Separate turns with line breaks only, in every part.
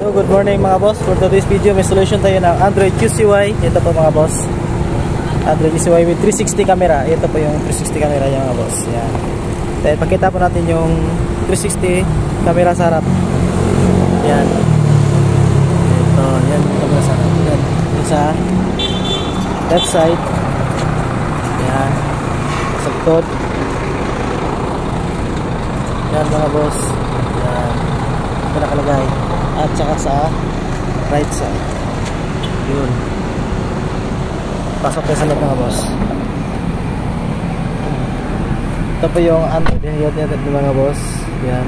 So good morning mga boss. For today's video may solution tayo ng Android QCY. Ito po mga boss, Android QCY with 360 camera. Ito po yung 360 camera niya mga boss. Yan. Then pakita po natin yung 360 camera sa harap. Yan. Ito, yan yung camera sa harap. Yan. Yung sa left side. Yan. Sa likod. Yan mga boss. Yan. Ito nakalagay. At saka sa right side. Yun. Pasok tayo sa loob mga boss. Ito po yung Android unit mga boss. Yan.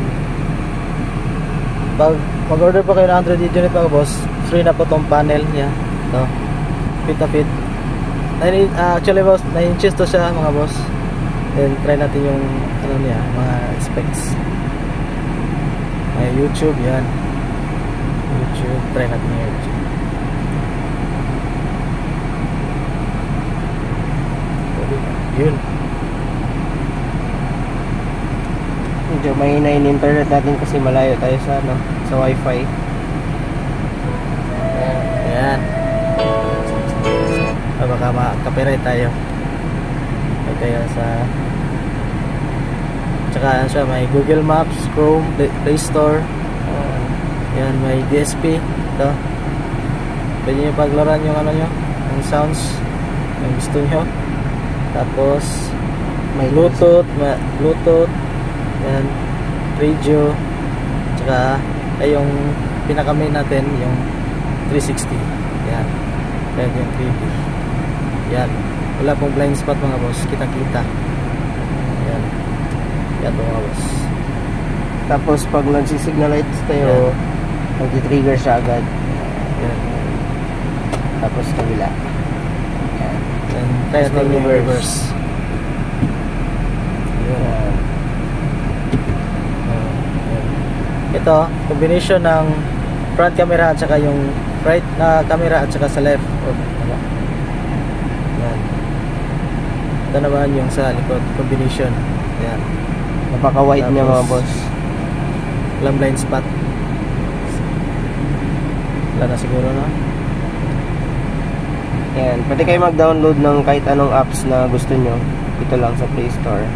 Pag mag-order po kayo ng Android unit mga boss, free na po itong panel. Yan. Ito. Fit na fit. Actually boss, 9 inches to siya mga boss. Then try natin yung ano niya, mga specs. May YouTube. Yan. YouTube, try natin yung YouTube. Yun.
Medyo mahina yung internet natin kasi malayo tayo sa ano, sa wifi.
Ayan. Baka ma-copyright tayo. Kaya sa tsaka siya may Google Maps, Chrome, Play Store. Yan, may DSP. Ito. Pwede nyo paglaran yung ano nyo, yung sounds yung gusto nyo. Tapos may Bluetooth. Yan, radio. Tsaka ay yung pinaka-main natin, yung 360. Yan. Yan yung 3D. Yan. Wala pong blind spot mga boss. Kita-kita. Yan. Yan po mga boss.
Tapos pag nagsi-signal lights tayo, mag-trigger siya agad.
Yan.
Tapos kabila. Yan.
Then try natin yung reverse. Yan. Ito, combination ng front camera at saka yung right na camera at saka sa left. Yan. Ito naman yung sa likod, combination. Yan.
Napaka-wide niya mga boss.
Walang blind spot. Wala na siguro na.
Yan. Pwede kayo mag-download ng kahit anong apps na gusto nyo. Ito lang sa Play Store.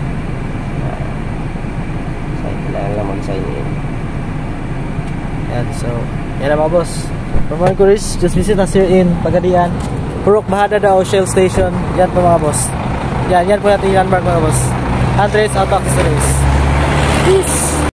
Kailangan lang mag-sign in.
Yan. So, yan na mga boss. For more inquiries, just visit us here in Pagadian, Purok Bahada daw, Shell Station. Yan po mga boss. Yan po natin yung landmark mga boss. Andres Auto Accessories. Peace!